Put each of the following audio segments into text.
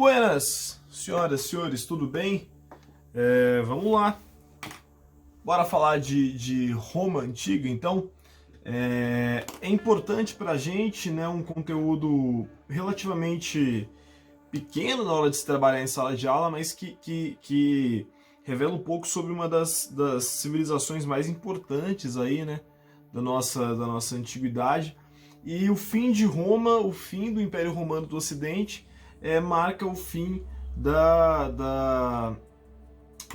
Buenas, senhoras e senhores, tudo bem? Vamos lá. Bora falar de Roma antiga, então. É importante pra gente, né, um conteúdo relativamente pequeno na hora de se trabalhar em sala de aula, mas que revela um pouco sobre uma das civilizações mais importantes aí, né, da nossa antiguidade. E o fim de Roma, o fim do Império Romano do Ocidente, marca o fim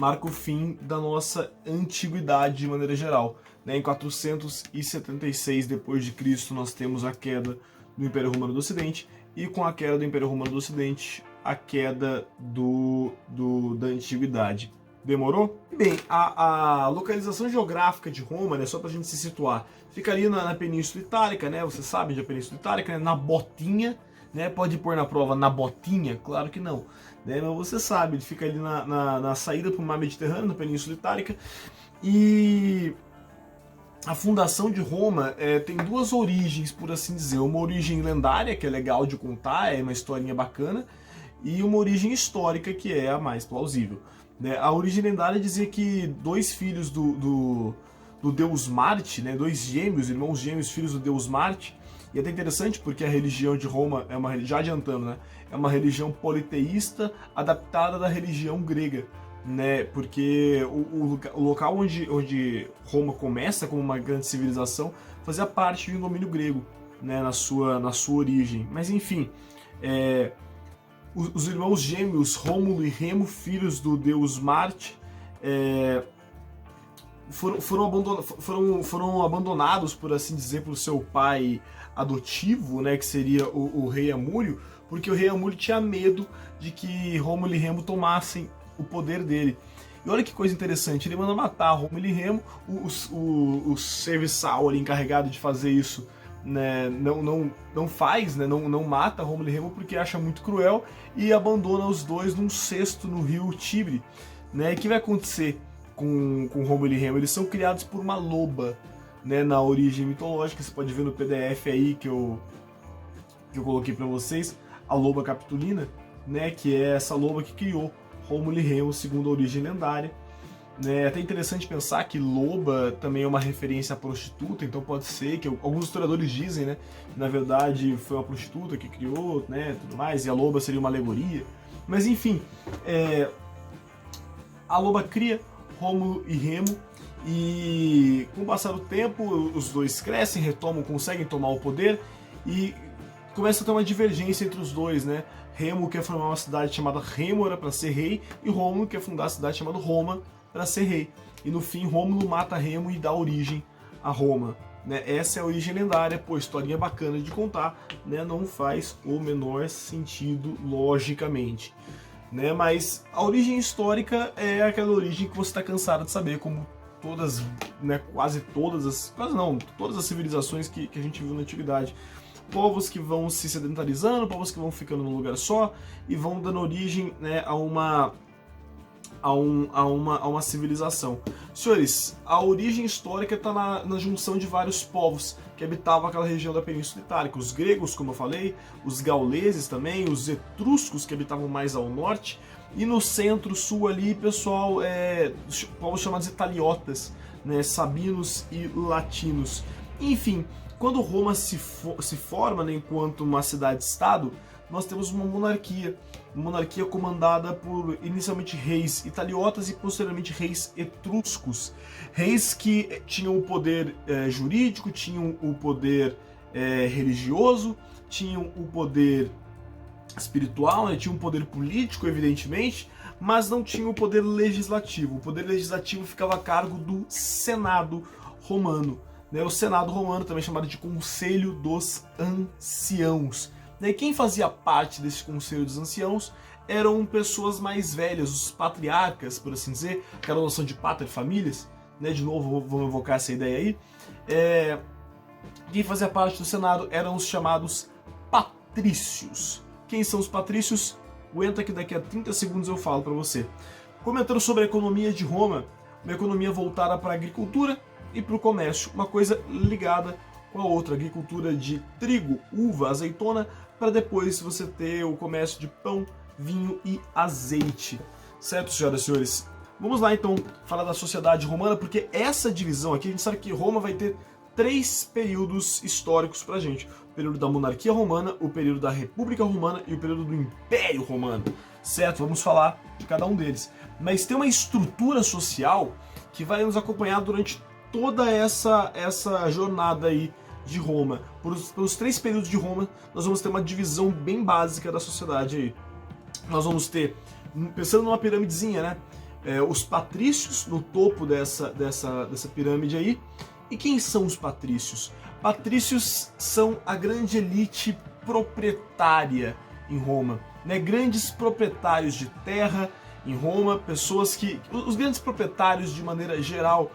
marca o fim da nossa antiguidade de maneira geral. Né? Em 476 depois de Cristo nós temos a queda do Império Romano do Ocidente, e com a queda do Império Romano do Ocidente, a queda da antiguidade. Demorou? Bem, a localização geográfica de Roma, né, só para a gente se situar, fica ali na Península Itálica, né? Você sabe da Península Itálica, né, na botinha, né? Pode pôr na prova na botinha? Claro que não. Né? Mas você sabe, ele fica ali na saída para o mar Mediterrâneo, na Península Itálica. E a fundação de Roma tem duas origens, por assim dizer. Uma origem lendária, que é legal de contar, é uma historinha bacana, e uma origem histórica, que é a mais plausível. Né? A origem lendária dizia que dois filhos do deus Marte, né? Dois gêmeos, irmãos gêmeos, filhos do deus Marte. E é até interessante porque a religião de Roma é uma, já adiantando, né? É uma religião politeísta adaptada da religião grega. Né, porque o local onde Roma começa como uma grande civilização fazia parte de um domínio grego, né, na sua origem. Mas enfim, os irmãos gêmeos Rômulo e Remo, filhos do deus Marte, foram abandonados, por assim dizer, por seu pai adotivo, né, que seria o rei Amúlio, porque o rei Amúlio tinha medo de que Rômulo e Remo tomassem o poder dele. E olha que coisa interessante, ele manda matar Rômulo e Remo, o serviçal ali encarregado de fazer isso, né, não faz, né, não mata Rômulo e Remo porque acha muito cruel, e abandona os dois num cesto no rio Tibre. Né? E o que vai acontecer com Rômulo e Remo? Eles são criados por uma loba, né, na origem mitológica. Você pode ver no PDF aí que eu coloquei para vocês, a loba capitulina, né, que é essa loba que criou Rômulo e Remo, segundo a origem lendária. É até interessante pensar que loba também é uma referência à prostituta, então pode ser que alguns historiadores dizem, né, que na verdade foi uma prostituta que criou, né, tudo mais, e a loba seria uma alegoria. Mas enfim, a loba cria Rômulo e Remo, e com o passar do tempo os dois crescem, conseguem tomar o poder, e começa a ter uma divergência entre os dois, né? Remo quer formar uma cidade chamada Rêmora para ser rei, e Rômulo quer fundar a cidade chamada Roma para ser rei. E no fim, Rômulo mata Remo e dá origem a Roma. Né? Essa é a origem lendária, pô, historinha bacana de contar, né? Não faz o menor sentido logicamente. Né? Mas a origem histórica é aquela origem que você está cansado de saber, como todas, né, todas as civilizações que a gente viu na antiguidade. Povos que vão se sedentarizando, povos que vão ficando num lugar só e vão dando origem, né, a uma civilização. Senhores, a origem histórica está na junção de vários povos que habitavam aquela região da Península Itálica. Os gregos, como eu falei, os gauleses também, os etruscos que habitavam mais ao norte, e no centro-sul ali, pessoal, povos chamados italiotas, né, sabinos e latinos. Enfim, quando Roma se forma, né, enquanto uma cidade-estado, nós temos uma monarquia comandada por inicialmente reis italiotas e posteriormente reis etruscos. Reis que tinham o poder jurídico, tinham o poder religioso, tinham o poder espiritual, né, tinham um poder político, evidentemente, mas não tinham o poder legislativo. O poder legislativo ficava a cargo do Senado romano. O Senado romano, também chamado de Conselho dos Anciãos. E quem fazia parte desse Conselho dos Anciãos eram pessoas mais velhas, os patriarcas, por assim dizer, aquela noção de pátria e famílias, né? De novo, vamos evocar essa ideia aí. Quem fazia parte do Senado eram os chamados patrícios. Quem são os patrícios? Aguenta que daqui a 30 segundos eu falo para você. Comentando sobre a economia de Roma, uma economia voltada para a agricultura e para o comércio, uma coisa ligada com a outra, agricultura de trigo, uva, azeitona, para depois você ter o comércio de pão, vinho e azeite. Certo, senhoras e senhores? Vamos lá então falar da sociedade romana, porque essa divisão aqui, a gente sabe que Roma vai ter 3 períodos históricos pra gente. O período da monarquia romana, o período da república romana e o período do império romano. Certo? Vamos falar de cada um deles. Mas tem uma estrutura social que vai nos acompanhar durante toda essa jornada aí de Roma. Pelos 3 períodos de Roma, nós vamos ter uma divisão bem básica da sociedade aí. Nós vamos ter, pensando numa piramidezinha, né? Os patrícios no topo dessa pirâmide aí. E quem são os patrícios? Patrícios são a grande elite proprietária em Roma, né? Grandes proprietários de terra em Roma, pessoas que... Os grandes proprietários, de maneira geral,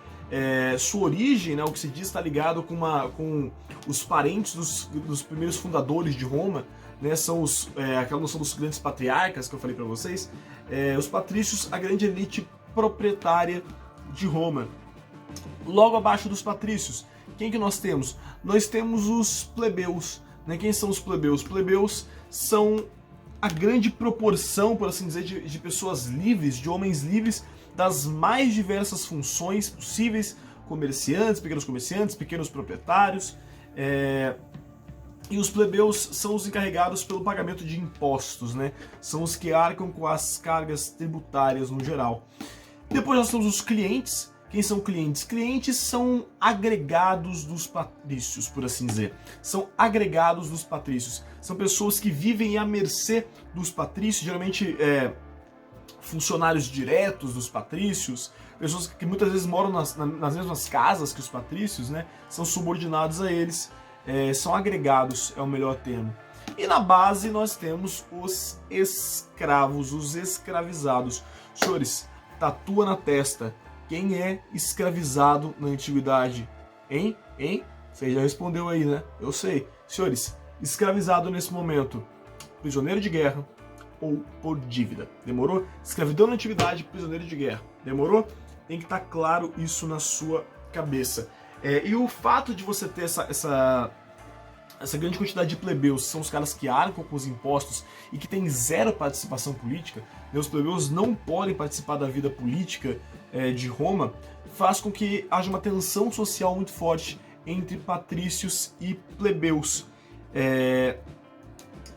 sua origem, né, o que se diz, está ligado com os parentes dos primeiros fundadores de Roma, né? São aquela noção dos grandes patriarcas que eu falei para vocês. Os patrícios, a grande elite proprietária de Roma. Logo abaixo dos patrícios, quem que nós temos? Nós temos os plebeus, né? Quem são os plebeus? Plebeus são a grande proporção, por assim dizer, de pessoas livres, de homens livres, das mais diversas funções possíveis, comerciantes, pequenos proprietários, e os plebeus são os encarregados pelo pagamento de impostos, né? São os que arcam com as cargas tributárias no geral. Depois nós temos os clientes. Quem são clientes? Clientes são agregados dos patrícios, por assim dizer. São agregados dos patrícios. São pessoas que vivem à mercê dos patrícios, geralmente funcionários diretos dos patrícios, pessoas que muitas vezes moram nas mesmas casas que os patrícios, né? São subordinados a eles, são agregados, é o melhor termo. E na base nós temos os escravos, os escravizados. Senhores, tatua na testa. Quem é escravizado na antiguidade? Hein? Você já respondeu aí, né? Eu sei. Senhores, escravizado nesse momento, prisioneiro de guerra ou por dívida. Demorou? Escravidão na antiguidade, prisioneiro de guerra. Demorou? Tem que estar claro isso na sua cabeça. E o fato de você ter essa grande quantidade de plebeus, são os caras que arcam com os impostos e que têm zero participação política, né? Os plebeus não podem participar da vida política de Roma, faz com que haja uma tensão social muito forte entre patrícios e plebeus.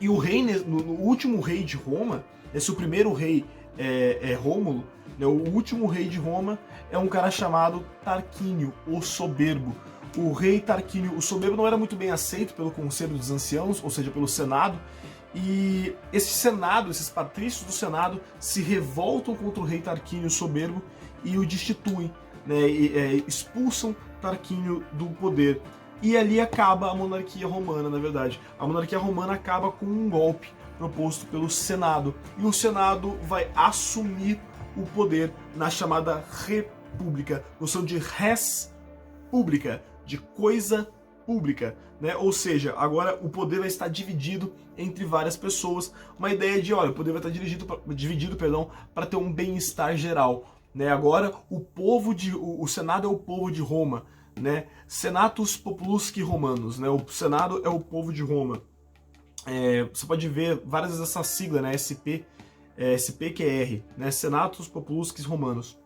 E o rei, no último rei de Roma, se o primeiro rei é Rômulo, né, o último rei de Roma é um cara chamado Tarquínio, o Soberbo. O rei Tarquínio, o Soberbo, não era muito bem aceito pelo Conselho dos Anciãos, ou seja, pelo Senado, e esse Senado, esses patrícios do Senado, se revoltam contra o rei Tarquínio Soberbo e o destituem, né, expulsam Tarquínio do poder. E ali acaba a monarquia romana, na verdade. A monarquia romana acaba com um golpe proposto pelo Senado, e o Senado vai assumir o poder na chamada república, noção de res pública, de coisa pública, né? Ou seja, agora o poder vai estar dividido entre várias pessoas, uma ideia de, olha, o poder vai estar dividido para ter um bem-estar geral, né? Agora o Senado é o povo de Roma, né? Senatus Populusque Romanos, né? O Senado é o povo de Roma. Você pode ver várias vezes essa sigla, né? SPQR, né? Senatus Populusque Romanos.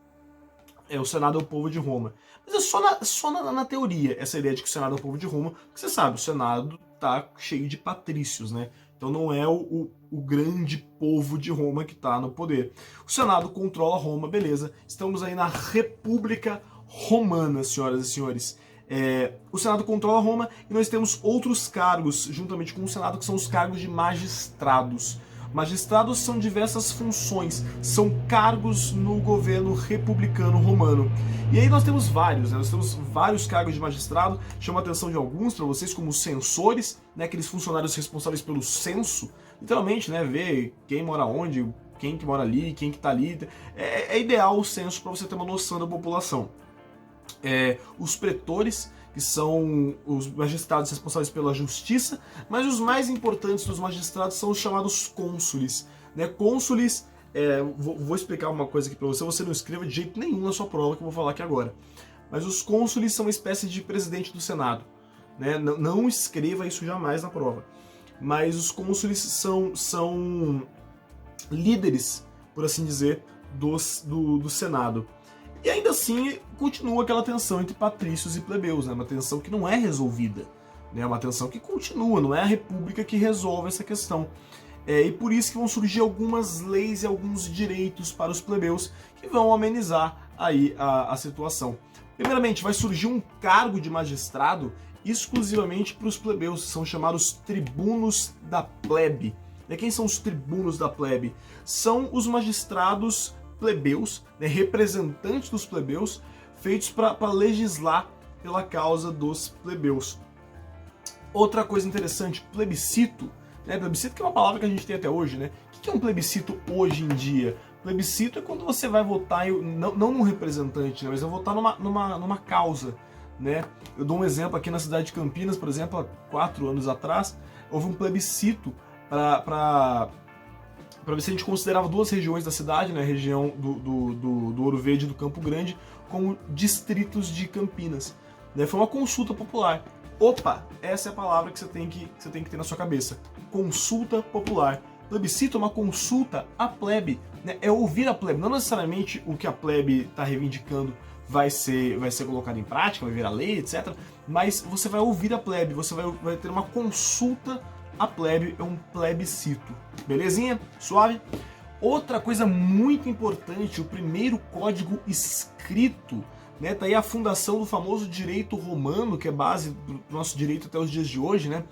O Senado é o povo de Roma. Mas é só na teoria essa ideia de que o Senado é o povo de Roma, porque você sabe, o Senado tá cheio de patrícios, né? Então não é o grande povo de Roma que está no poder. O Senado controla Roma, beleza. Estamos aí na República Romana, senhoras e senhores. O Senado controla Roma e nós temos outros cargos, juntamente com o Senado, que são os cargos de magistrados. Magistrados são diversas funções, são cargos no governo republicano romano. E aí nós temos vários, né? Nós temos vários cargos de magistrado. Chamo a atenção de alguns para vocês, como os censores, né? Aqueles funcionários responsáveis pelo censo, literalmente, né? Ver quem mora onde, quem que mora ali, quem que tá ali. É ideal o censo para você ter uma noção da população. Os pretores, que são os magistrados responsáveis pela justiça, mas os mais importantes dos magistrados são os chamados cônsules, né? Cônsules, vou explicar uma coisa aqui para você não escreva de jeito nenhum na sua prova que eu vou falar aqui agora. Mas os cônsules são uma espécie de presidente do Senado, né? Não escreva isso jamais na prova. Mas os cônsules são líderes, por assim dizer, do Senado. E ainda assim continua aquela tensão entre patrícios e plebeus, né? Uma tensão que não é resolvida, né? Uma tensão que continua, não é a república que resolve essa questão. E por isso que vão surgir algumas leis e alguns direitos para os plebeus que vão amenizar aí a situação. Primeiramente, vai surgir um cargo de magistrado exclusivamente para os plebeus, que são chamados tribunos da plebe. E quem são os tribunos da plebe? São os magistrados plebeus, né, representantes dos plebeus, feitos para legislar pela causa dos plebeus. Outra coisa interessante, plebiscito. Plebiscito que é uma palavra que a gente tem até hoje, né? O que é um plebiscito hoje em dia? Plebiscito é quando você vai votar, não num representante, né? Mas vai votar numa causa, né? Eu dou um exemplo aqui na cidade de Campinas, por exemplo, há 4 anos atrás, houve um plebiscito para ver se a gente considerava 2 regiões da cidade, né? A região do Ouro Verde e do Campo Grande, como distritos de Campinas. Né? Foi uma consulta popular. Opa, essa é a palavra que você tem que ter na sua cabeça. Consulta popular. Plebiscito é uma consulta à plebe, né? É ouvir a plebe. Não necessariamente o que a plebe está reivindicando vai ser colocado em prática, vai virar lei, etc. Mas você vai ouvir a plebe, você vai ter uma consulta à plebe, é um plebiscito. Belezinha? Suave? Outra coisa muito importante, o primeiro código escrito, né? Tá aí a fundação do famoso direito romano, que é base do nosso direito até os dias de hoje, né?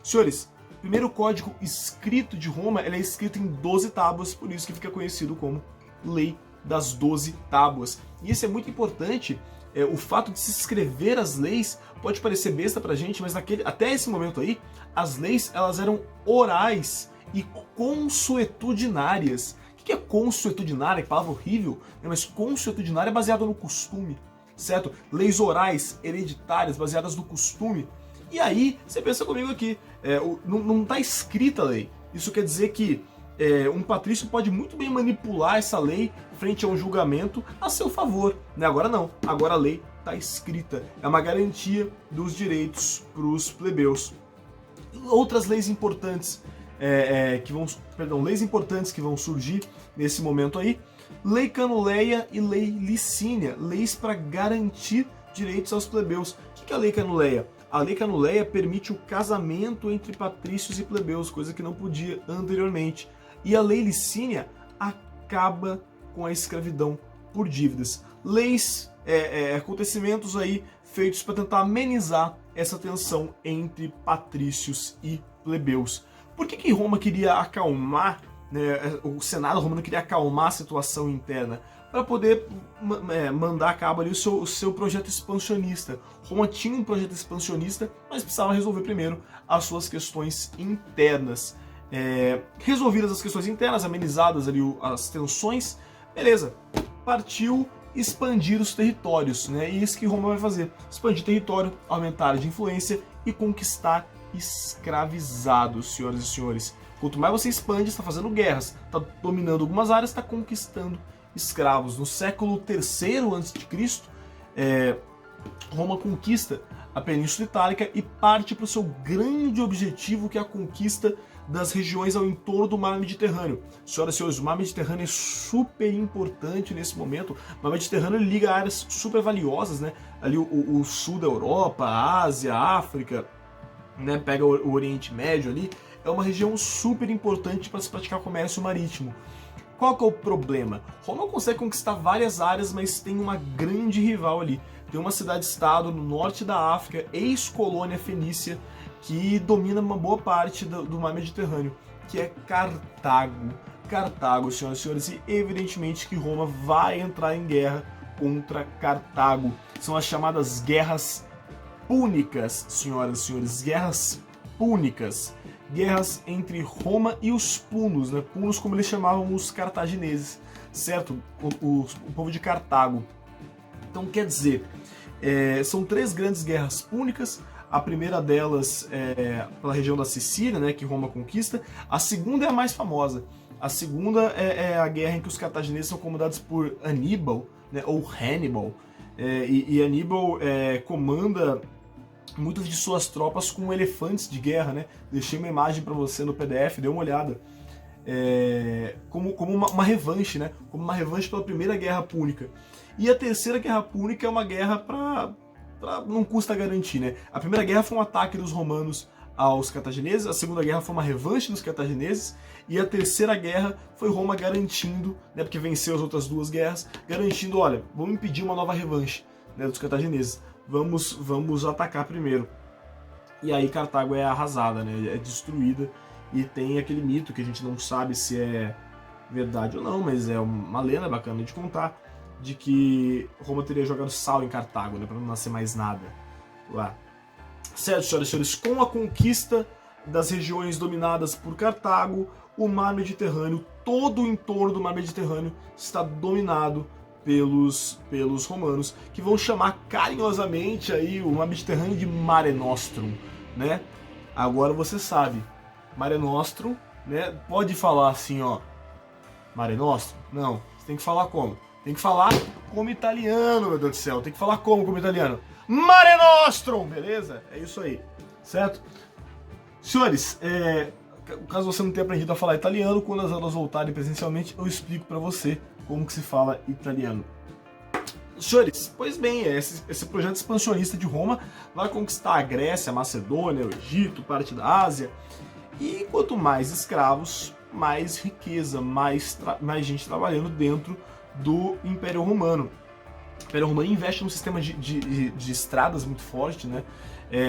Senhores, o primeiro código escrito de Roma, ele é escrito em 12 tábuas, por isso que fica conhecido como Lei das 12 Tábuas. E isso é muito importante, o fato de se escrever as leis pode parecer besta pra gente, mas até esse momento aí, as leis elas eram orais e consuetudinárias. O que é consuetudinária? Que palavra horrível, né? Mas consuetudinária é baseado no costume, certo? Leis orais, hereditárias, baseadas no costume. E aí, você pensa comigo aqui, não está escrita a lei. Isso quer dizer que um patrício pode muito bem manipular essa lei frente a um julgamento a seu favor. Né? Agora não, agora a lei está escrita. É uma garantia dos direitos para os plebeus. Outras leis importantes leis importantes que vão surgir nesse momento aí: Lei Canuleia e Lei Licínia, leis para garantir direitos aos plebeus. O que é a Lei Canuleia? A Lei Canuleia permite o casamento entre patrícios e plebeus, coisa que não podia anteriormente. E a Lei Licínia acaba com a escravidão por dívidas. Leis, acontecimentos aí feitos para tentar amenizar essa tensão entre patrícios e plebeus. Por que Roma queria acalmar, né, o Senado romano queria acalmar a situação interna? Para poder mandar a cabo ali o seu projeto expansionista. Roma tinha um projeto expansionista, mas precisava resolver primeiro as suas questões internas. Resolvidas as questões internas, amenizadas ali as tensões, beleza, partiu expandir os territórios, né? E isso que Roma vai fazer: expandir território, aumentar a área de influência e conquistar escravizados, senhoras e senhores. Quanto mais você expande, está fazendo guerras, está dominando algumas áreas, está conquistando escravos. No século III a.C., Roma conquista a Península Itálica e parte para o seu grande objetivo, que é a conquista das regiões ao entorno do mar Mediterrâneo. Senhoras e senhores, o mar Mediterrâneo é super importante nesse momento. O mar Mediterrâneo liga áreas super valiosas, né? Ali o sul da Europa, a Ásia, a África, né? Pega o Oriente Médio ali. É uma região super importante para se praticar comércio marítimo. Qual que é o problema? Roma consegue conquistar várias áreas, mas tem uma grande rival ali. Tem uma cidade-estado no norte da África, ex-colônia fenícia, que domina uma boa parte do mar Mediterrâneo, que é Cartago. Cartago, senhoras e senhores, e evidentemente que Roma vai entrar em guerra contra Cartago. São as chamadas Guerras Púnicas, senhoras e senhores, Guerras Púnicas. Guerras entre Roma e os Punos, né? Punos, como eles chamavam os cartagineses, certo? O povo de Cartago. Então, quer dizer, são 3 grandes guerras púnicas. A primeira delas é pela região da Sicília, né, que Roma conquista. A segunda é a mais famosa. A segunda é a guerra em que os cartagineses são comandados por Aníbal, né, ou Hannibal. E Aníbal comanda muitas de suas tropas com elefantes de guerra, né? Deixei uma imagem para você no PDF, dê uma olhada. como uma revanche, né? Como uma revanche pela Primeira Guerra Púnica. E a Terceira Guerra Púnica é uma guerra não custa garantir, né? A Primeira Guerra foi um ataque dos romanos aos cartagineses, a Segunda Guerra foi uma revanche dos cartagineses, e a Terceira Guerra foi Roma garantindo, né, porque venceu as outras duas guerras, garantindo, olha, vamos impedir uma nova revanche, né, dos cartagineses, vamos atacar primeiro. E aí Cartago é arrasada, né, é destruída, e tem aquele mito que a gente não sabe se é verdade ou não, mas é uma lenda bacana de contar, de que Roma teria jogado sal em Cartago, né, para não nascer mais nada lá. Certo, senhoras e senhores, com a conquista das regiões dominadas por Cartago, o mar Mediterrâneo, todo o entorno do mar Mediterrâneo está dominado pelos romanos, que vão chamar carinhosamente aí o mar Mediterrâneo de Mare Nostrum, né? Agora você sabe, Mare Nostrum, né? Pode falar assim, ó, Mare Nostrum? Não, você tem que falar como? Tem que falar como italiano, meu Deus do céu, tem que falar como italiano? Mare Nostrum, beleza? É isso aí, certo? Senhores, caso você não tenha aprendido a falar italiano, quando as aulas voltarem presencialmente, eu explico pra você como que se fala italiano. Senhores, pois bem, esse projeto expansionista de Roma vai conquistar a Grécia, a Macedônia, o Egito, parte da Ásia, e quanto mais escravos, mais riqueza, mais gente trabalhando dentro do Império Romano. O Império Romano investe num sistema de estradas muito forte, né?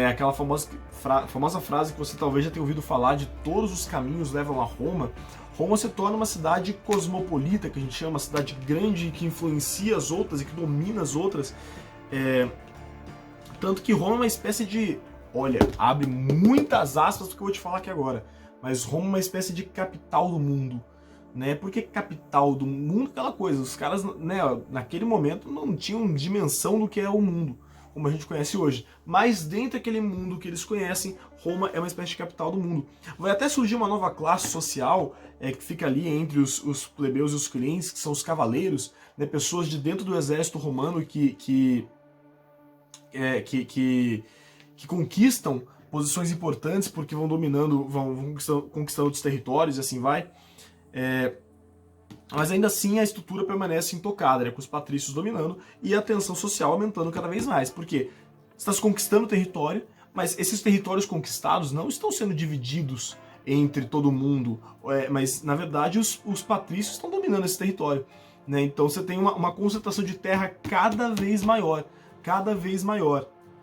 Aquela famosa frase que você talvez já tenha ouvido falar, de todos os caminhos levam a Roma. Roma se torna uma cidade cosmopolita, que a gente chama, uma cidade grande que influencia as outras e que domina as outras. Tanto que Roma é uma espécie de... Olha, abre muitas aspas porque eu vou te falar aqui agora. Mas Roma é uma espécie de capital do mundo. Né? Porque capital do mundo, aquela coisa, os caras, né, naquele momento não tinham dimensão do que é o mundo, como a gente conhece hoje. Mas dentro daquele mundo que eles conhecem, Roma é uma espécie de capital do mundo. Vai até surgir uma nova classe social que fica ali entre os plebeus e os clientes, que são os cavaleiros, né, pessoas de dentro do exército romano que conquistam posições importantes porque vão dominando, vão conquistando outros territórios e assim vai. Mas ainda assim a estrutura permanece intocada, né, com os patrícios dominando e a tensão social aumentando cada vez mais. Porque você está conquistando território, mas esses territórios conquistados não estão sendo divididos entre todo mundo, mas na verdade os patrícios estão dominando esse território. Né? Então você tem uma concentração de terra cada vez maior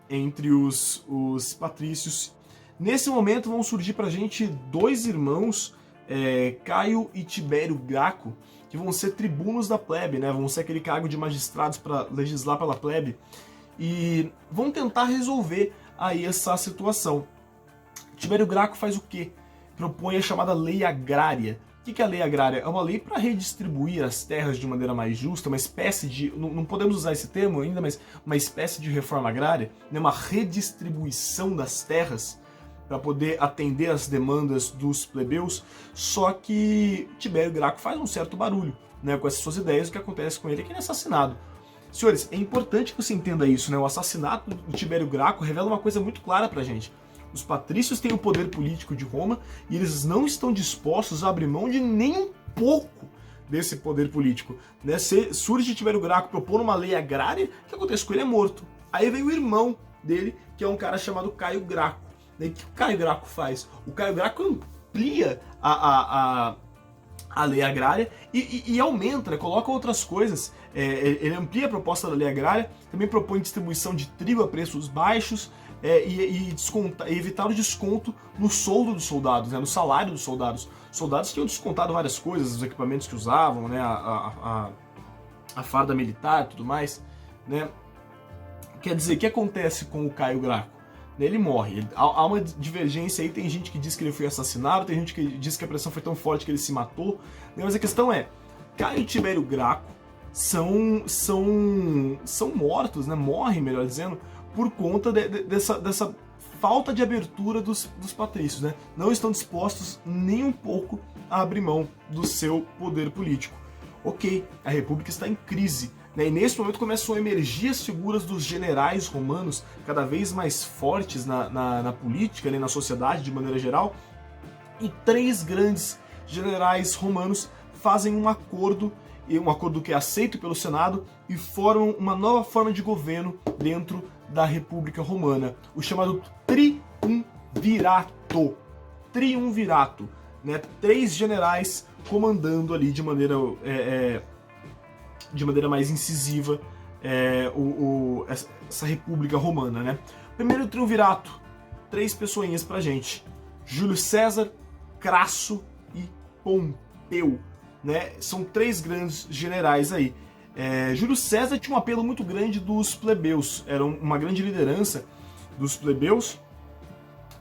entre os patrícios. Nesse momento vão surgir pra gente dois irmãos, Caio e Tibério Graco, que vão ser tribunos da plebe, né? Vão ser aquele cargo de magistrados para legislar pela plebe, e vão tentar resolver aí essa situação. Tibério Graco faz o quê? Propõe a chamada lei agrária. O que é a lei agrária? É uma lei para redistribuir as terras de maneira mais justa, uma espécie de... Não podemos usar esse termo ainda, mas uma espécie de reforma agrária, né? Uma redistribuição das terras para poder atender às demandas dos plebeus. Só que Tibério Graco faz um certo barulho, né, com essas suas ideias. O que acontece com ele é que ele é assassinado. Senhores, é importante que você entenda isso, né? O assassinato do Tibério Graco revela uma coisa muito clara pra gente. Os patrícios têm o poder político de Roma e eles não estão dispostos a abrir mão de nem um pouco desse poder político. Né? Surge Tibério Graco propondo uma lei agrária, o que acontece com ele? É morto. Aí vem o irmão dele, que é um cara chamado Caio Graco. O que o Caio Graco faz? O Caio Graco amplia a lei agrária e aumenta, né? Coloca outras coisas. Ele amplia a proposta da lei agrária, também propõe distribuição de trigo a preços baixos e evitar o desconto no soldo dos soldados, né? No salário dos soldados. Os soldados tinham descontado várias coisas, os equipamentos que usavam, né? A farda militar e tudo mais. Né? Quer dizer, o que acontece com o Caio Graco? Ele morre. Há uma divergência aí, tem gente que diz que ele foi assassinado, tem gente que diz que a pressão foi tão forte que ele se matou. Mas a questão é, Caio e Tibério Graco são mortos, né? Morrem, melhor dizendo, por conta dessa falta de abertura dos patrícios. Né? Não estão dispostos nem um pouco a abrir mão do seu poder político. Ok, a república está em crise. E nesse momento começam a emergir as figuras dos generais romanos, cada vez mais fortes na política, né, na sociedade de maneira geral. E três grandes generais romanos fazem um acordo que é aceito pelo Senado, e formam uma nova forma de governo dentro da República Romana, o chamado Triunvirato. Triunvirato, né? 3 generais comandando ali de maneira mais incisiva essa República Romana, né? Primeiro Triunvirato, 3 pessoinhas pra gente: Júlio César, Crasso e Pompeu, né? São 3 grandes generais aí. Júlio César tinha um apelo muito grande dos plebeus, era uma grande liderança dos plebeus,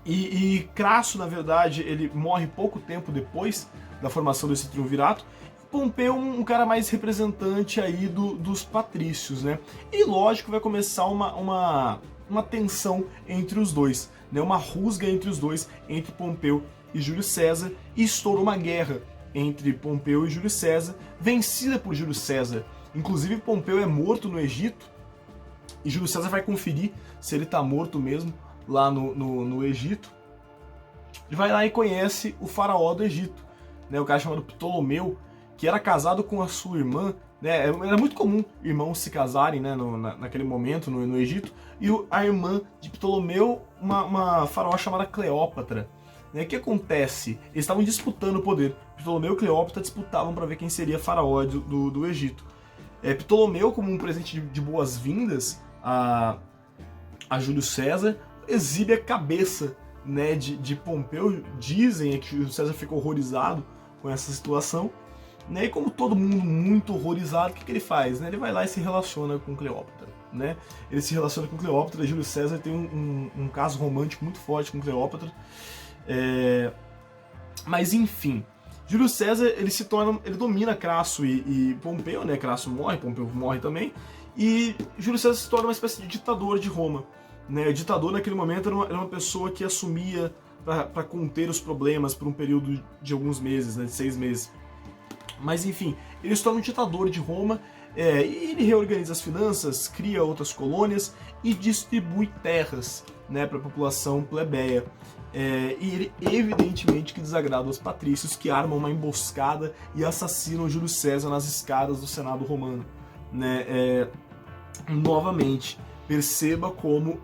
e Crasso, na verdade, ele morre pouco tempo depois da formação desse triunvirato. Pompeu, um cara mais representante aí dos patrícios, né? E lógico, vai começar uma tensão entre os dois, né? Uma rusga entre os dois, entre Pompeu e Júlio César, e estourou uma guerra entre Pompeu e Júlio César, vencida por Júlio César. Inclusive, Pompeu é morto no Egito, e Júlio César vai conferir se ele está morto mesmo lá no Egito. Ele vai lá e conhece o faraó do Egito, né? O cara chamado Ptolomeu, que era casado com a sua irmã, né? Era muito comum irmãos se casarem, né, naquele momento no Egito, e a irmã de Ptolomeu, uma faraó chamada Cleópatra. O que acontece? Eles estavam disputando o poder. Ptolomeu e Cleópatra disputavam para ver quem seria faraó do Egito. Ptolomeu, como um presente de boas-vindas a Júlio César, exibe a cabeça, né, de Pompeu. Dizem que Júlio César ficou horrorizado com essa situação, né? E como todo mundo muito horrorizado, o que ele faz? Né? Ele vai lá e se relaciona com Cleópatra. Né? Ele se relaciona com Cleópatra. Júlio César tem um caso romântico muito forte com Cleópatra. Mas enfim, Júlio César ele domina Crasso e Pompeu, né? Crasso morre, Pompeu morre também, e Júlio César se torna uma espécie de ditador de Roma, né? O ditador naquele momento era uma pessoa que assumia para conter os problemas por um período de alguns meses, né? De 6 meses. Mas enfim, ele se torna um ditador de Roma, e ele reorganiza as finanças, cria outras colônias e distribui terras, né, para a população plebeia. E ele evidentemente que desagrada os patrícios, que armam uma emboscada e assassinam Júlio César nas escadas do Senado romano, né? Novamente, perceba como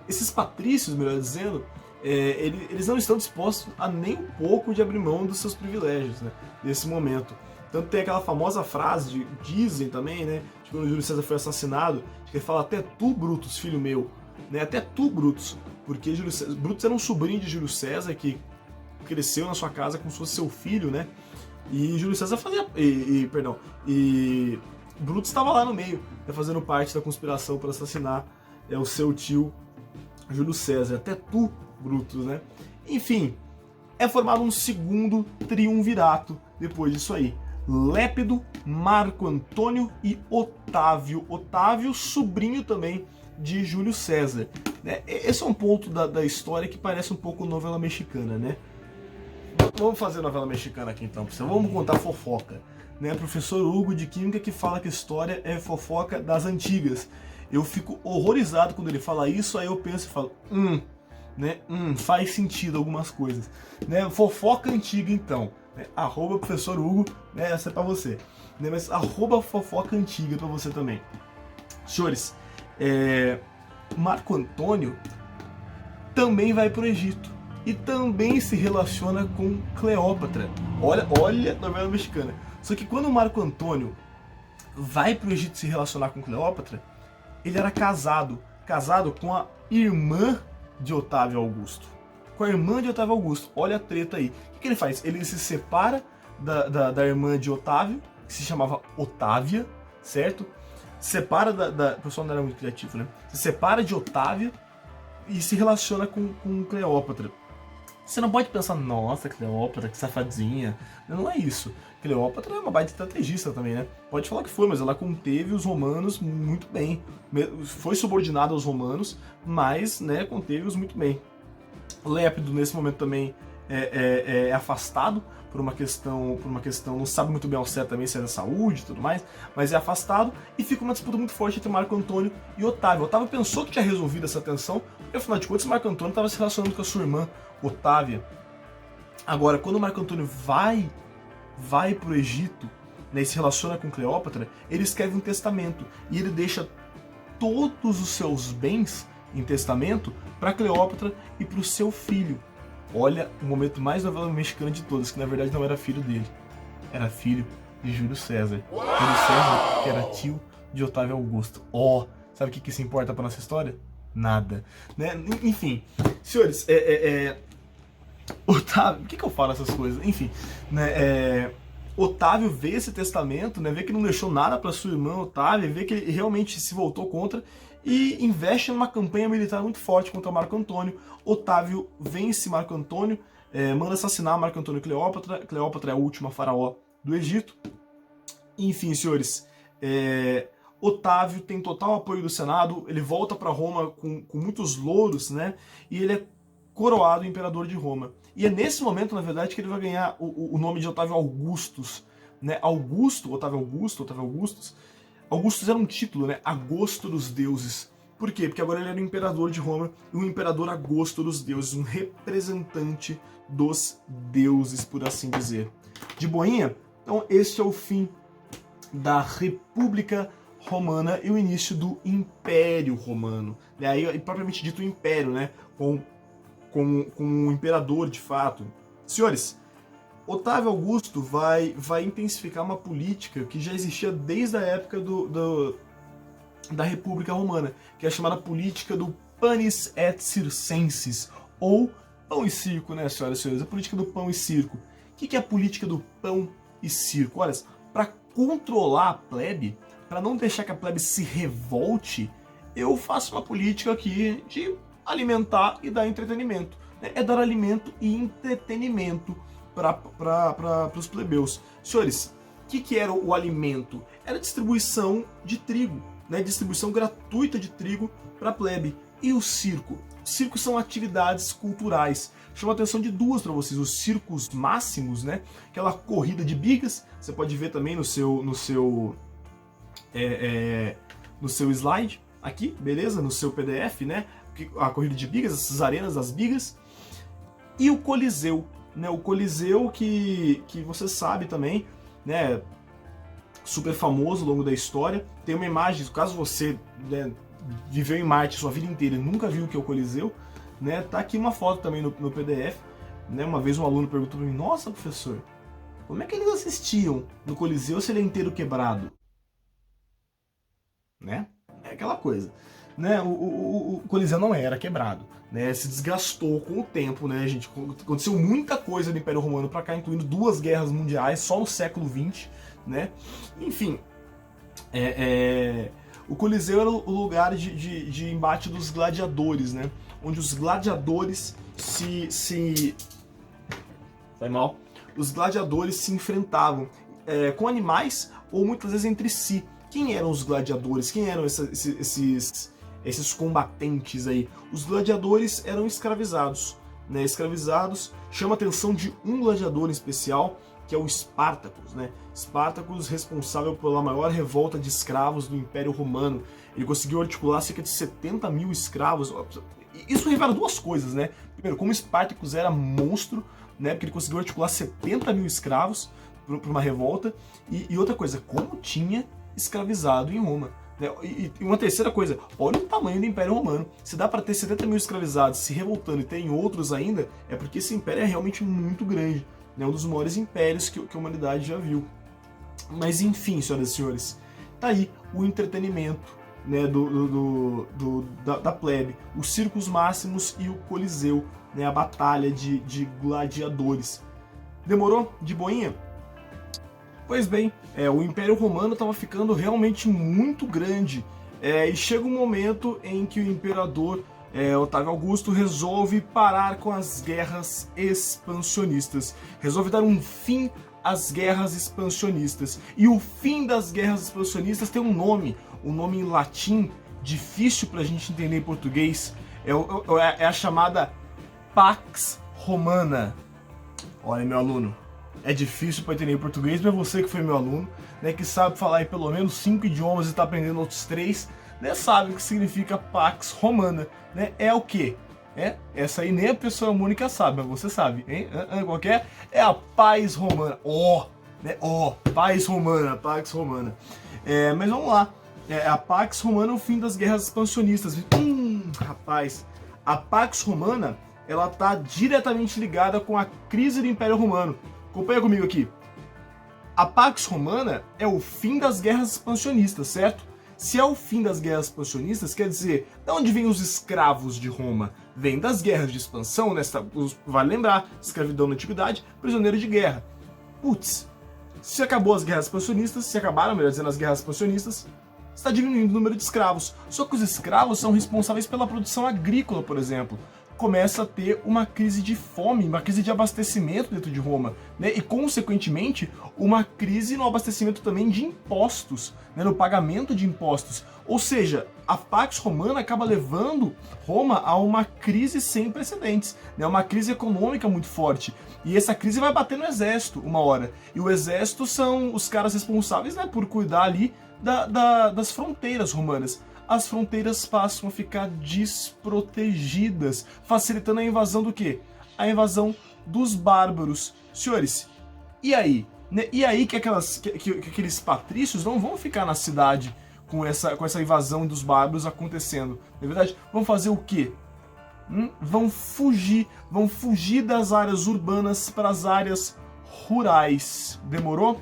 esses patrícios, melhor dizendo, eles não estão dispostos a nem um pouco de abrir mão dos seus privilégios, né, nesse momento. Tanto tem aquela famosa frase, dizem também, né, de quando Júlio César foi assassinado, que ele fala: até tu, Brutus, filho meu, né, até tu, Brutus, porque Brutus era um sobrinho de Júlio César que cresceu na sua casa como se fosse seu filho, né, e Júlio César e Brutus estava lá no meio, né, fazendo parte da conspiração para assassinar o seu tio Júlio César. Até tu, Brutus, né? Enfim, é formado um segundo triunvirato depois disso aí. Lépido, Marco Antônio e Otávio. Otávio, sobrinho também de Júlio César. Né? Esse é um ponto da história que parece um pouco novela mexicana, né? Vamos fazer novela mexicana aqui então, vamos contar fofoca. Né? Professor Hugo de Química que fala que história é fofoca das antigas. Eu fico horrorizado quando ele fala isso, aí eu penso e falo, né? Faz sentido algumas coisas. Né? Fofoca antiga então. Né? @ professor Hugo, né? Essa é pra você. Né? Mas @ fofoca antiga pra você também. Senhores, Marco Antônio também vai pro Egito. E também se relaciona com Cleópatra. Olha a novela mexicana. Só que quando o Marco Antônio vai pro Egito se relacionar com Cleópatra, ele era casado com a irmã de Otávio Augusto. Com a irmã de Otávio Augusto. Olha a treta aí. O que ele faz? Ele se separa da irmã de Otávio, que se chamava Otávia, certo? Se separa o pessoal não era muito criativo, né? Se separa de Otávia e se relaciona com Cleópatra. Você não pode pensar, nossa, Cleópatra, que safadinha. Não é isso. Cleópatra é uma baita estrategista também, né? Pode falar o que for, mas ela conteve os romanos muito bem. Foi subordinada aos romanos, mas, né, conteve-os muito bem. Lépido, nesse momento também, é afastado por uma questão, não sabe muito bem ao certo também se é da saúde e tudo mais, mas é afastado e fica uma disputa muito forte entre Marco Antônio e Otávio. Otávio pensou que tinha resolvido essa tensão, porque afinal de contas Marco Antônio estava se relacionando com a sua irmã, Otávia. Agora, quando Marco Antônio vai para o Egito, né, e se relaciona com Cleópatra, ele escreve um testamento e ele deixa todos os seus bens em testamento para Cleópatra e para o seu filho. Olha, o momento mais novela mexicana de todas, que na verdade não era filho dele, era filho de Júlio César. Júlio César, que era tio de Otávio Augusto. Sabe o que isso importa para nossa história? Nada. Né? Enfim, senhores, Otávio, por que eu falo essas coisas? Enfim, né, Otávio vê esse testamento, né, vê que não deixou nada para sua irmã Otávia, vê que ele realmente se voltou contra e investe numa campanha militar muito forte contra Marco Antônio. Otávio vence Marco Antônio, manda assassinar Marco Antônio e Cleópatra. Cleópatra é a última faraó do Egito. Enfim, senhores, Otávio tem total apoio do Senado, ele volta para Roma com muitos louros, né, e ele é coroado imperador de Roma. E é nesse momento, na verdade, que ele vai ganhar o nome de Otávio Augustus, né? Otávio Augustus. Augustus era um título, né? Agosto dos deuses. Por quê? Porque agora ele era o imperador de Roma, e um imperador Agosto dos deuses, um representante dos deuses, por assim dizer. De boinha? Então, esse é o fim da República Romana e o início do Império Romano. E aí, propriamente dito, o Império, né? Com um imperador, de fato. Senhores, Otávio Augusto vai intensificar uma política que já existia desde a época da República Romana, que é a chamada política do panis et circenses, ou pão e circo, né, senhoras e senhores? A política do pão e circo. O que é a política do pão e circo? Olha, para controlar a plebe, para não deixar que a plebe se revolte, eu faço uma política aqui de alimentar e dar entretenimento. É dar alimento e entretenimento para os plebeus. Senhores, o que era o alimento? Era distribuição de trigo, né? Distribuição gratuita de trigo para a plebe. E o circo? Circos são atividades culturais. Chama a atenção de duas para vocês: os circos máximos, né? Aquela corrida de bigas, você pode ver também no seu slide aqui, beleza? No seu PDF, né? A corrida de bigas, essas arenas das bigas, e o Coliseu, né? O Coliseu que você sabe também, né? Super famoso ao longo da história. Tem uma imagem, caso você, né, viveu em Marte sua vida inteira e nunca viu o que é o Coliseu, né? Tá aqui uma foto também no PDF, né? Uma vez um aluno perguntou para mim: nossa, professor, como é que eles assistiam no Coliseu se ele é inteiro quebrado? Né? É aquela coisa. Né, o Coliseu não era quebrado, né, se desgastou com o tempo, né, gente. Aconteceu muita coisa no Império Romano para cá, incluindo 2 guerras mundiais só no século XX, né. Enfim, o Coliseu era o lugar de embate dos gladiadores, né, onde os gladiadores os gladiadores se enfrentavam com animais ou muitas vezes entre si. Quem eram os gladiadores? Quem eram esses combatentes aí? Os gladiadores eram escravizados, né? Escravizados. Chama a atenção de um gladiador em especial, que é o Espartacus, né? Espartacus, responsável pela maior revolta de escravos do Império Romano. Ele conseguiu articular cerca de 70 mil escravos. Isso revela duas coisas, né? Primeiro, como Espartacus era monstro, né? Porque ele conseguiu articular 70 mil escravos para uma revolta. E outra coisa, como tinha escravizado em Roma. E uma terceira coisa, olha o tamanho do Império Romano. Se dá para ter 70 mil escravizados se revoltando e tem outros ainda, é porque esse império é realmente muito grande, né? Um dos maiores impérios que a humanidade já viu. Mas enfim, senhoras e senhores, tá aí o entretenimento, né, da plebe, os circos máximos e o Coliseu, né, a batalha de gladiadores. Demorou? De boinha? Pois bem, o Império Romano estava ficando realmente muito grande, e chega um momento em que o imperador Otávio Augusto resolve parar com as guerras expansionistas, resolve dar um fim às guerras expansionistas. E o fim das guerras expansionistas tem um nome em latim, difícil para a gente entender em português, é a chamada Pax Romana. Olha, meu aluno, é difícil para entender português, mas você que foi meu aluno, né, que sabe falar em pelo menos 5 idiomas e está aprendendo outros 3, né, sabe o que significa Pax Romana, né? É o quê? Essa aí nem a pessoa única sabe, mas você sabe, hein? Qual que é? É a paz romana. Paz romana, Pax Romana. Mas vamos lá. A Pax Romana é o fim das guerras expansionistas. Rapaz, a Pax Romana, ela tá diretamente ligada com a crise do Império Romano. Acompanha comigo aqui. A Pax Romana é o fim das guerras expansionistas, certo? Se é o fim das guerras expansionistas, quer dizer, de onde vêm os escravos de Roma? Vem das guerras de expansão, né? Vale lembrar, escravidão na antiguidade, prisioneiro de guerra. Putz, se acabou as guerras expansionistas, se acabaram, melhor dizendo, as guerras expansionistas, está diminuindo o número de escravos. Só que os escravos são responsáveis pela produção agrícola, por exemplo. Começa a ter uma crise de fome, uma crise de abastecimento dentro de Roma, né? E, consequentemente, uma crise no abastecimento também de impostos, né? No pagamento de impostos. Ou seja, a Pax Romana acaba levando Roma a uma crise sem precedentes, né? Uma crise econômica muito forte. E essa crise vai bater no exército uma hora. E o exército são os caras responsáveis, né, por cuidar ali das fronteiras romanas. As fronteiras passam a ficar desprotegidas, facilitando a invasão do quê? A invasão dos bárbaros. Senhores, e aí? Né? E aí que aqueles patrícios não vão ficar na cidade com essa invasão dos bárbaros acontecendo. Na verdade, vão fazer o quê? Vão fugir das áreas urbanas para as áreas rurais. Demorou?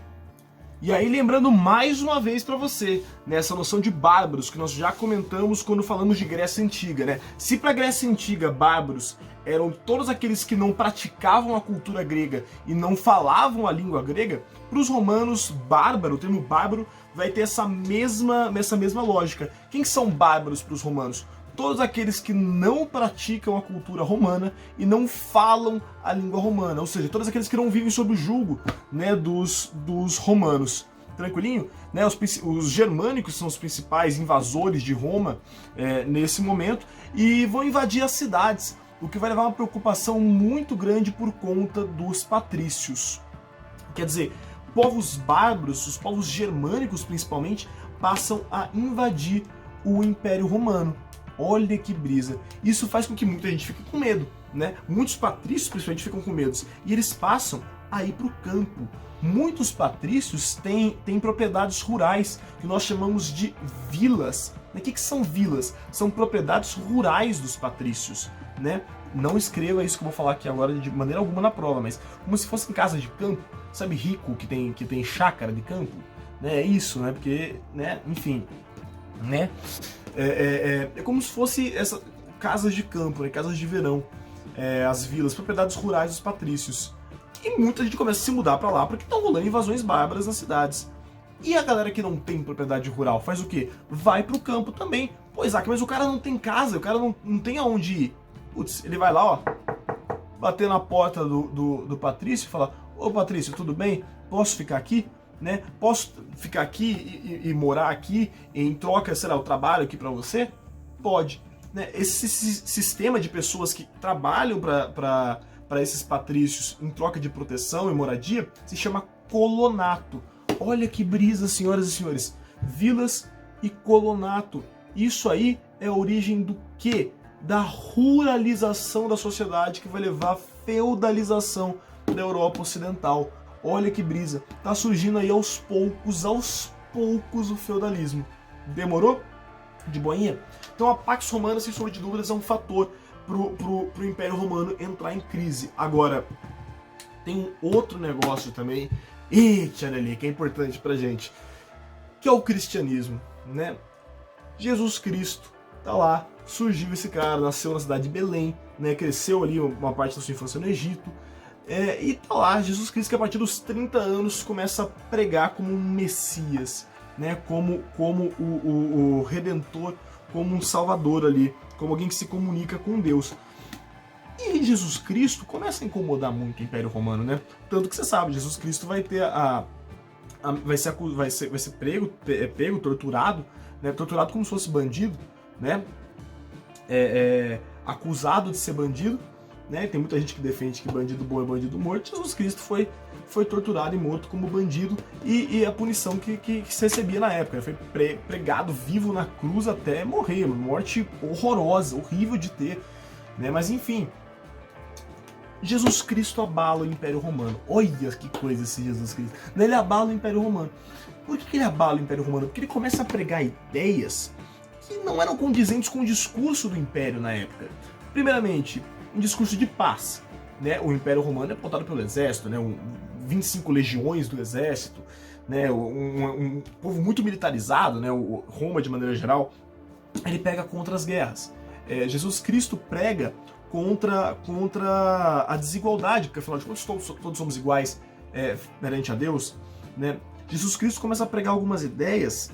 E aí, lembrando mais uma vez para você, nessa noção de bárbaros, que nós já comentamos quando falamos de Grécia Antiga, né? Se para a Grécia Antiga, bárbaros eram todos aqueles que não praticavam a cultura grega e não falavam a língua grega, para os romanos, bárbaro, o termo bárbaro, vai ter essa mesma lógica. Quem são bárbaros para os romanos? Todos aqueles que não praticam a cultura romana e não falam a língua romana, ou seja, todos aqueles que não vivem sob o jugo, né, dos romanos. Tranquilinho? Né, os germânicos são os principais invasores de Roma nesse momento e vão invadir as cidades, o que vai levar a uma preocupação muito grande por conta dos patrícios. Quer dizer, povos bárbaros, os povos germânicos principalmente, passam a invadir o Império Romano. Olha que brisa. Isso faz com que muita gente fique com medo, né? Muitos patrícios, principalmente, ficam com medo. E eles passam a ir para o campo. Muitos patrícios têm propriedades rurais, que nós chamamos de vilas. O que são vilas? São propriedades rurais dos patrícios, né? Não escreva isso que eu vou falar aqui agora de maneira alguma na prova, mas como se fossem casas de campo. Sabe, rico que tem chácara de campo? Né? É isso, né? Porque, né? Enfim, né? É como se fosse essas casas de campo, né? Casas de verão, as vilas, propriedades rurais dos patrícios. E muita gente começa a se mudar para lá porque estão rolando invasões bárbaras nas cidades. E a galera que não tem propriedade rural faz o quê? Vai pro campo também. Pô, Isaac, mas o cara não tem casa, o cara não tem aonde ir. Putz, ele vai lá, ó, bater na porta do Patrício e falar: ô Patrício, tudo bem? Posso ficar aqui? Né? Posso ficar aqui e morar aqui em troca, sei lá, eu trabalho aqui para você? Pode. Né? Esse sistema de pessoas que trabalham para esses patrícios em troca de proteção e moradia se chama colonato. Olha que brisa, senhoras e senhores. Vilas e colonato. Isso aí é a origem do quê? Da ruralização da sociedade que vai levar à feudalização da Europa Ocidental. Olha que brisa, tá surgindo aí aos poucos o feudalismo. Demorou? De boinha? Então a Pax Romana, sem sombra de dúvidas, é um fator pro Império Romano entrar em crise. Agora, tem um outro negócio também, ali, que é importante pra gente, que é o cristianismo, né? Jesus Cristo tá lá, surgiu esse cara, nasceu na cidade de Belém, né? Cresceu ali uma parte da sua infância no Egito. E tá lá, Jesus Cristo, que a partir dos 30 anos começa a pregar como um Messias, né? Como o Redentor, como um Salvador ali, como alguém que se comunica com Deus. E Jesus Cristo começa a incomodar muito o Império Romano, né? Tanto que você sabe, Jesus Cristo vai ter vai ser pego, torturado, né? Torturado como se fosse bandido, né? Acusado de ser bandido, né? Tem muita gente que defende que bandido bom é bandido morto. Jesus Cristo foi torturado e morto como bandido, e a punição que se recebia na época. Ele foi pregado vivo na cruz até morrer, uma morte horrorosa, horrível de ter, né? Mas enfim, Jesus Cristo abala o Império Romano. Olha que coisa esse Jesus Cristo. Ele abala o Império Romano. Por que ele abala o Império Romano? Porque ele começa a pregar ideias que não eram condizentes com o discurso do Império na época. Primeiramente, um discurso de paz, né? O Império Romano é apontado pelo exército, né? 25 legiões do exército, né? Um povo muito militarizado, né? O Roma, de maneira geral, ele pega contra as guerras. Jesus Cristo prega contra a desigualdade, porque afinal de contas todos somos iguais perante a Deus, né? Jesus Cristo começa a pregar algumas ideias,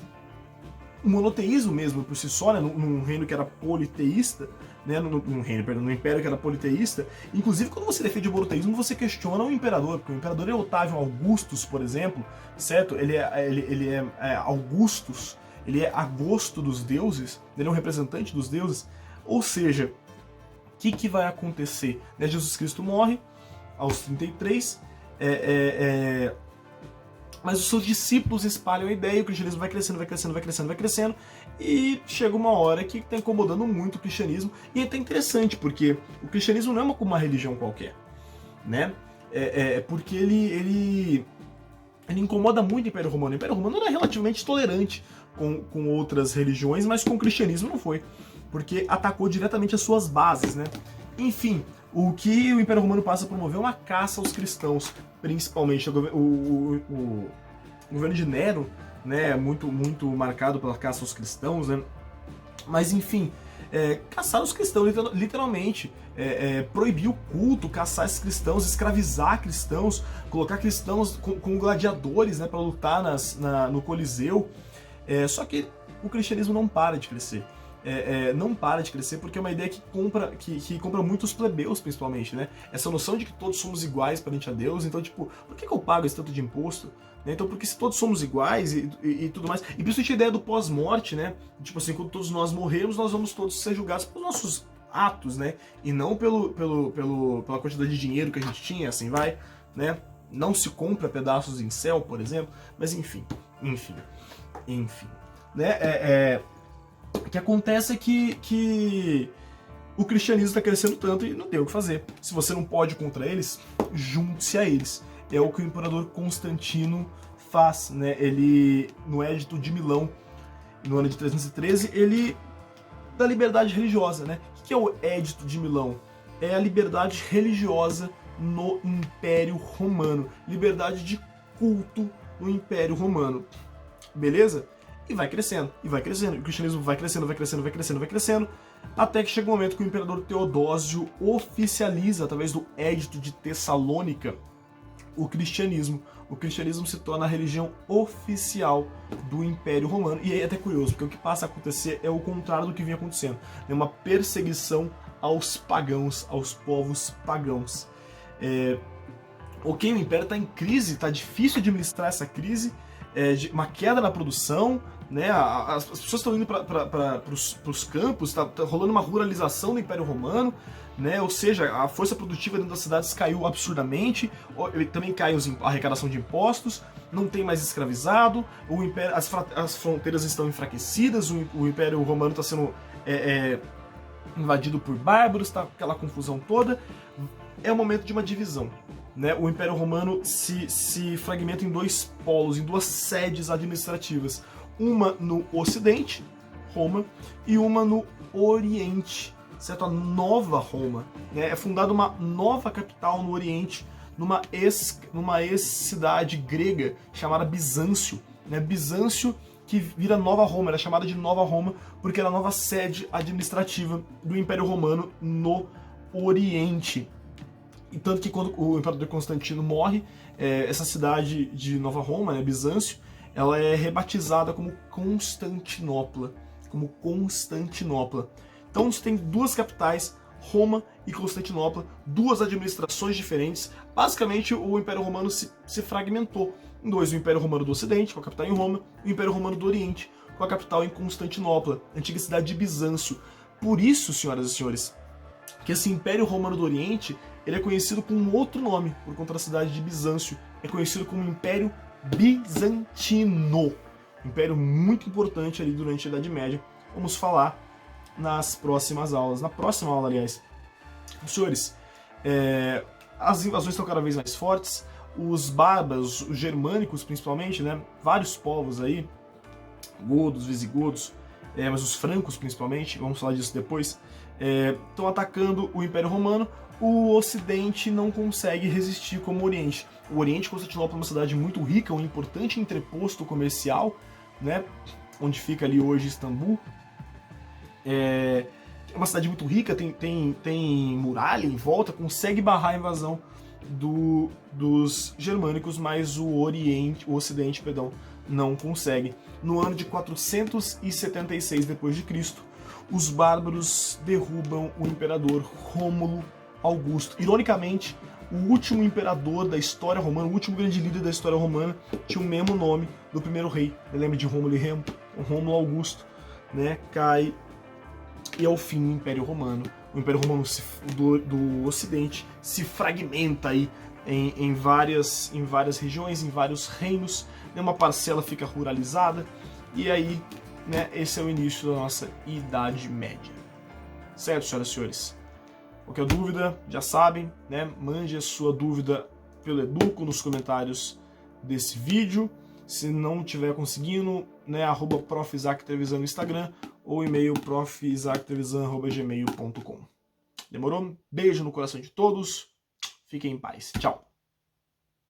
o monoteísmo mesmo por si só, né? Num reino que era politeísta, né? No império que era politeísta. Inclusive, quando você defende o monoteísmo, você questiona o imperador, porque o imperador é Otávio Augustus, por exemplo, certo? Ele é Augustus, ele é agosto dos deuses, ele é um representante dos deuses, ou seja, o que vai acontecer? Né? Jesus Cristo morre aos 33, mas os seus discípulos espalham a ideia, o cristianismo vai crescendo, vai crescendo, vai crescendo, vai crescendo, e chega uma hora que está incomodando muito o cristianismo, e é até interessante, porque o cristianismo não é uma religião qualquer, né? Porque ele incomoda muito o Império Romano. O Império Romano era relativamente tolerante com outras religiões, mas com o cristianismo não foi, porque atacou diretamente as suas bases, né? Enfim, o que o Império Romano passa a promover é uma caça aos cristãos, principalmente o governo de Nero, né, muito marcado pela caça aos cristãos, né? Mas enfim, caçar os cristãos, literalmente, proibir o culto, caçar esses cristãos, escravizar cristãos, colocar cristãos como gladiadores, né, para lutar no Coliseu. Só que o cristianismo não para de crescer. Não para de crescer porque é uma ideia que compra muitos plebeus, principalmente, né? Essa noção de que todos somos iguais perante a Deus, então, tipo, por que eu pago esse tanto de imposto? Né? Então, porque se todos somos iguais e tudo mais, e principalmente a ideia do pós-morte, né? Tipo assim, quando todos nós morrermos, nós vamos todos ser julgados pelos nossos atos, né? E não pela quantidade de dinheiro que a gente tinha, assim vai, né? Não se compra pedaços em céu, por exemplo, mas enfim, né? O que acontece é que o cristianismo está crescendo tanto e não tem o que fazer. Se você não pode contra eles, junte-se a eles. É o que o imperador Constantino faz, né? Ele, no Edito de Milão, no ano de 313, ele dá liberdade religiosa, né? O que é o Edito de Milão? É a liberdade religiosa no Império Romano. Liberdade de culto no Império Romano. Beleza? E vai crescendo, e vai crescendo. E o cristianismo vai crescendo, vai crescendo, vai crescendo, vai crescendo, até que chega o momento que o imperador Teodósio oficializa, através do Edito de Tessalônica, o cristianismo. O cristianismo se torna a religião oficial do Império Romano. E aí é até curioso, porque o que passa a acontecer é o contrário do que vinha acontecendo. É uma perseguição aos pagãos, aos povos pagãos. Ok, o Império está em crise, está difícil administrar essa crise, de uma queda na produção, né? As pessoas estão indo para os campos, está rolando uma ruralização do Império Romano, né? Ou seja, a força produtiva dentro das cidades caiu absurdamente, também cai a arrecadação de impostos, não tem mais escravizado, o Império, as fronteiras estão enfraquecidas, o Império Romano está sendo invadido por bárbaros, tá aquela confusão toda. É o momento de uma divisão. Né, o Império Romano se fragmenta em dois polos, em duas sedes administrativas. Uma no Ocidente, Roma, e uma no Oriente, certo? A Nova Roma. Né? É fundada uma nova capital no Oriente, numa ex-cidade grega chamada Bizâncio. Né? Bizâncio, que vira Nova Roma, era é chamada de Nova Roma porque era a nova sede administrativa do Império Romano no Oriente. E tanto que quando o imperador Constantino morre, essa cidade de Nova Roma, né, Bizâncio, ela é rebatizada como Constantinopla. Então você tem duas capitais, Roma e Constantinopla, duas administrações diferentes. Basicamente o Império Romano se fragmentou em dois: o Império Romano do Ocidente, com a capital em Roma, e o Império Romano do Oriente, com a capital em Constantinopla, antiga cidade de Bizâncio. Por isso, senhoras e senhores, que esse Império Romano do Oriente ele é conhecido com um outro nome, por conta da cidade de Bizâncio. É conhecido como Império Bizantino. Império muito importante ali durante a Idade Média. Vamos falar nas próximas aulas. Na próxima aula, aliás. Senhores, as invasões estão cada vez mais fortes. Os bárbaros, os germânicos principalmente, né? Vários povos aí, godos, visigodos, mas os francos principalmente, vamos falar disso depois, estão atacando o Império Romano. O Ocidente não consegue resistir como o Oriente. O Oriente, Constantinopla, é uma cidade muito rica, um importante entreposto comercial, né, onde fica ali hoje Istambul. É uma cidade muito rica, tem muralha em volta, consegue barrar a invasão dos germânicos, mas o Ocidente, não consegue. No ano de 476 d.C., os bárbaros derrubam o imperador Rômulo Augusto. Ironicamente, o último imperador da história romana, o último grande líder da história romana, tinha o mesmo nome do primeiro rei. Lembra de Rômulo e Remo? O Rômulo Augusto, né, cai e ao fim o Império Romano. O Império Romano do Ocidente se fragmenta aí em várias regiões, em vários reinos, né, uma parcela fica ruralizada, e aí, né, esse é o início da nossa Idade Média. Certo, senhoras e senhores? Qualquer dúvida, já sabem, né, mande a sua dúvida pelo Educo nos comentários desse vídeo. Se não estiver conseguindo, né, @profisaac_trevisan no Instagram ou e-mail profisaac_trevisan@gmail.com. Demorou? Beijo no coração de todos. Fiquem em paz. Tchau.